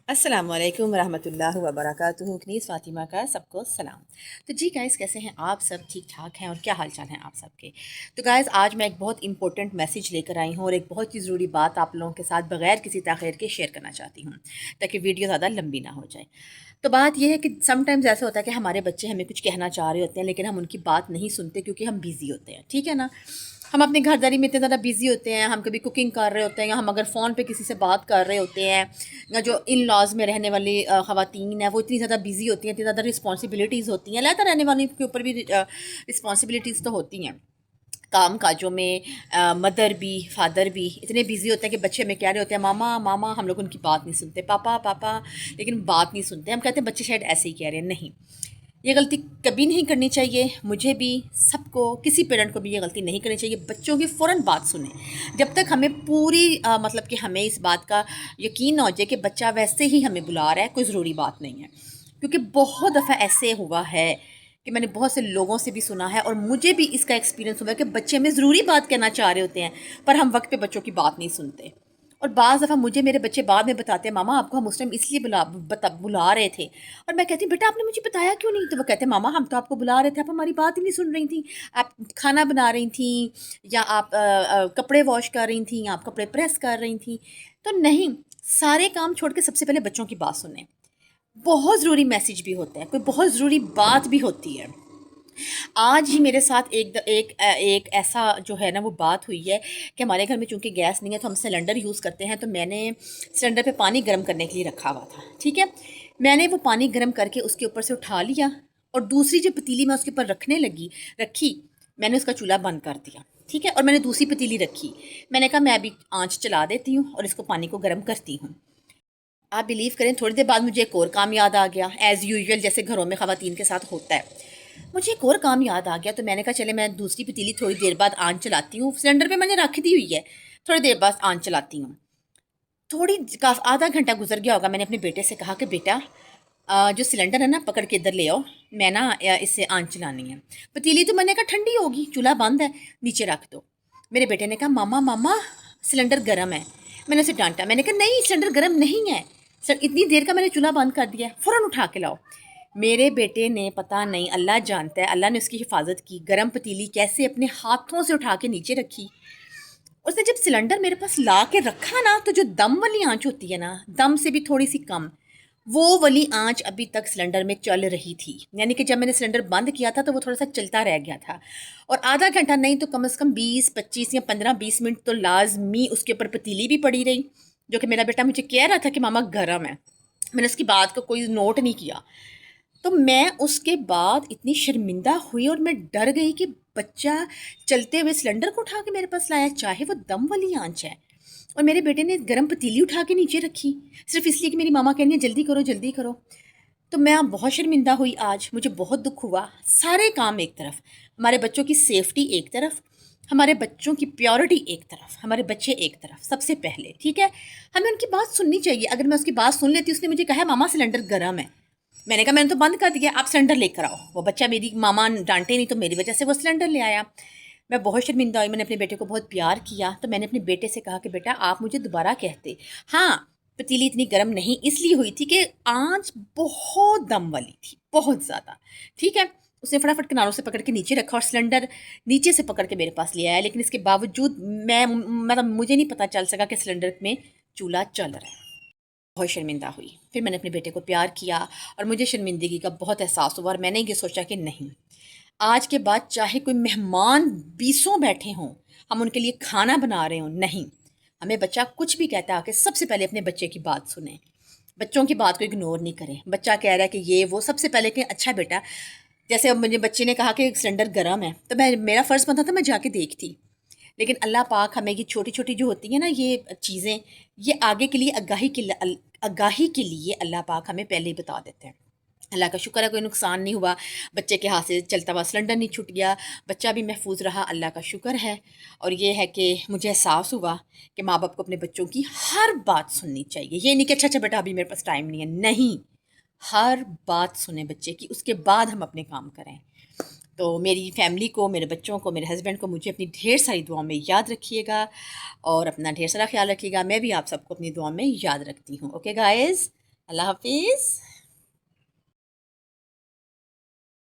अस्सलाम वालेकुम रहमतुल्लाहि वबरकातुहू। कनीज़ फ़ातिमा का सबको सलाम। तो जी गाइस, कैसे हैं आप सब? ठीक ठाक हैं? और क्या हाल चाल हैं आप सबके? तो गाइस, आज मैं एक बहुत इंपॉर्टेंट मैसेज लेकर आई हूँ और एक बहुत ही ज़रूरी बात आप लोगों के साथ बगैर किसी ताख़ीर के शेयर करना चाहती हूँ, ताकि वीडियो ज़्यादा लंबी ना हो जाए। तो बात यह है कि समटाइम्स ऐसा होता है कि हमारे बच्चे हमें कुछ कहना चाह रहे होते हैं, लेकिन हम उनकी बात नहीं सुनते क्योंकि हम बिज़ी होते हैं, ठीक है ना। हम अपनी घरदारी में इतने ज़्यादा बिज़ी होते हैं, हम कभी कुकिंग कर रहे होते हैं, या हम अगर फ़ोन पे किसी से बात कर रहे होते हैं, या जो इन लॉज में रहने वाली ख़वातीन हैं वो इतनी ज़्यादा बिज़ी होती हैं, इतनी ज़्यादा रिस्पॉन्सिबिलिटीज़ होती हैं, अलहदा रहने वालों के ऊपर भी रिस्पॉन्सिबिलिटीज़ तो होती हैं काम काजों में। मदर भी फादर भी इतने बिजी होते हैं कि बच्चे हमें कह रहे होते हैं मामा मामा, हम लोग उनकी बात नहीं सुनते, पापा पापा, लेकिन बात नहीं सुनते। हम कहते हैं बच्चे शायद ऐसे ही कह रहे हैं। नहीं, ये गलती कभी नहीं करनी चाहिए। मुझे भी, सबको, किसी पेरेंट को भी ये गलती नहीं करनी चाहिए। बच्चों की फ़ौरन बात सुने जब तक हमें पूरी मतलब कि हमें इस बात का यकीन ना हो जाए कि बच्चा वैसे ही हमें बुला रहा है, कोई ज़रूरी बात नहीं है। क्योंकि बहुत दफ़ा ऐसे हुआ है कि मैंने बहुत से लोगों से भी सुना है, और मुझे भी इसका एक्सपीरियंस हुआ है कि बच्चे हमें ज़रूरी बात कहना चाह रहे होते हैं, पर हम वक्त पे बच्चों की बात नहीं सुनते। और बाज़ दफ़ा मुझे मेरे बच्चे बाद में बताते हैं, मामा आपको हम उस टाइम इसलिए बुला रहे थे। और मैं कहती हूँ बेटा आपने मुझे बताया क्यों नहीं? तो वो कहते हैं मामा हम तो आपको बुला रहे थे, आप हमारी बात ही नहीं सुन रही थी। आप खाना बना रही थी, या आप कपड़े वॉश कर रही थी, या आप कपड़े प्रेस कर रही थी। तो नहीं, सारे काम छोड़ के सबसे पहले बच्चों की बात सुने। बहुत ज़रूरी मैसेज भी होता है, कोई बहुत ज़रूरी बात भी होती है। आज ही मेरे साथ एक ऐसा जो है ना वो बात हुई है कि हमारे घर में चूंकि गैस नहीं है तो हम सिलेंडर यूज़ करते हैं। तो मैंने सिलेंडर पे पानी गर्म करने के लिए रखा हुआ था, ठीक है। मैंने वो पानी गर्म करके उसके ऊपर से उठा लिया, और दूसरी जो पतीली मैं उसके ऊपर रखी, मैंने उसका चूल्हा बंद कर दिया, ठीक है। और मैंने दूसरी पतीली रखी। मैंने कहा मैं अभी आँच चला देती हूँ और इसको पानी को गर्म करती हूँ। आप बिलीव करें, थोड़ी देर बाद मुझे एक और काम याद आ गया, एज़ यूजुअल जैसे घरों में ख़वातीन के साथ होता है। मुझे एक और काम याद आ गया, तो मैंने कहा चले मैं दूसरी पतीली थोड़ी देर बाद आँच चलाती हूँ। सिलेंडर पे मैंने रख दी हुई है, थोड़ी देर बाद आँच चलाती हूँ। आधा घंटा गुजर गया होगा। मैंने अपने बेटे से कहा कि बेटा जो सिलेंडर है ना पकड़ के इधर ले आओ, मैं ना इससे आँच चलानी है। पतीली तो मैंने कहा ठंडी होगी, चूल्हा बंद है, नीचे रख दो। मेरे बेटे ने कहा मामा मामा सिलेंडर गर्म है। मैंने उसे डांटा, मैंने कहा नहीं सिलेंडर गर्म नहीं है सर, इतनी देर का मैंने चूल्हा बंद कर दिया है, फ़ौरन उठा के लाओ। मेरे बेटे ने, पता नहीं अल्लाह जानता है, अल्लाह ने उसकी हिफाजत की, गर्म पतीली कैसे अपने हाथों से उठा के नीचे रखी। उसने जब सिलेंडर मेरे पास ला के रखा ना, तो जो दम वाली आंच होती है ना, दम से भी थोड़ी सी कम, वो वाली आंच अभी तक सिलेंडर में चल रही थी। यानी कि जब मैंने सिलेंडर बंद किया था तो वो थोड़ा सा चलता रह गया था। और आधा घंटा नहीं तो कम से कम 20-25 या 15-20 मिनट तो लाजमी उसके ऊपर पतीली भी पड़ी रही, जो कि मेरा बेटा मुझे कह रहा था कि मामा गर्म है। मैंने उसकी बात को कोई नोट नहीं किया। तो मैं उसके बाद इतनी शर्मिंदा हुई और मैं डर गई कि बच्चा चलते हुए सिलेंडर को उठा के मेरे पास लाया, चाहे वो दम वाली आंच है। और मेरे बेटे ने गर्म पतीली उठा के नीचे रखी, सिर्फ इसलिए कि मेरी मामा कहनी है जल्दी करो जल्दी करो। तो मैं बहुत शर्मिंदा हुई आज, मुझे बहुत दुख हुआ। सारे काम एक तरफ, हमारे बच्चों की सेफ्टी एक तरफ, हमारे बच्चों की प्योरिटी एक तरफ, हमारे बच्चे एक तरफ सबसे पहले, ठीक है। हमें उनकी बात सुननी चाहिए। अगर मैं उसकी बात सुन लेती, उसने मुझे कहा मामा सिलेंडर गर्म है, मैंने कहा मैंने तो बंद कर दिया, आप सिलेंडर लेकर आओ। वो बच्चा, मेरी मामा डांटे नहीं तो मेरी वजह से वो सिलेंडर ले आया। मैं बहुत शर्मिंदा हुई। मैंने अपने बेटे को बहुत प्यार किया, तो मैंने अपने बेटे से कहा कि बेटा आप मुझे दोबारा कहते। हाँ, पतीली इतनी गर्म नहीं इसलिए हुई थी कि आंच बहुत दम वाली थी, बहुत ज़्यादा, ठीक है। उसने फटाफट किनारों से पकड़ के नीचे रखा और सिलेंडर नीचे से पकड़ के मेरे पास ले आया, लेकिन इसके बावजूद मैं मतलब मुझे नहीं पता चल सका कि सिलेंडर में चूल्हा चल रहा है। बहुत शर्मिंदा हुई। फिर मैंने अपने बेटे को प्यार किया और मुझे शर्मिंदगी का बहुत एहसास हुआ, और मैंने ये सोचा कि नहीं, आज के बाद चाहे कोई मेहमान बीसों बैठे हों, हम उनके लिए खाना बना रहे हों, नहीं, हमें बच्चा कुछ भी कहता है आके सबसे पहले अपने बच्चे की बात सुने। बच्चों की बात को इग्नोर नहीं करें। बच्चा कह रहा है कि ये वो, सबसे पहले कि अच्छा बेटा, जैसे अब मुझे बच्चे ने कहा कि सिलेंडर गर्म है, तो मैं, मेरा फ़र्ज़ बनता था मैं जाके देखती। लेकिन अल्लाह पाक हमें ये छोटी छोटी जो होती है ना ये चीज़ें, ये आगे के लिए आगाही के लिए अल्लाह पाक हमें पहले ही बता देते हैं। अल्लाह का शुक्र है कोई नुकसान नहीं हुआ, बच्चे के हाथ से चलता हुआ सिलेंडर नहीं छूट गया, बच्चा भी महफूज रहा, अल्लाह का शुक्र है। और ये है कि मुझे एहसास हुआ कि माँ बाप को अपने बच्चों की हर बात सुननी चाहिए। ये नहीं कि अच्छा अच्छा बेटा अभी मेरे पास टाइम नहीं है, नहीं, हर बात सुने बच्चे की, उसके बाद हम अपने काम करें। तो मेरी फैमिली को, मेरे बच्चों को, मेरे हस्बैंड को मुझे अपनी ढेर सारी दुआओं में याद रखिएगा, और अपना ढेर सारा ख्याल रखिएगा। मैं भी आप सबको अपनी दुआ में याद रखती हूँ। ओके गाइज़, اللہ حافظ।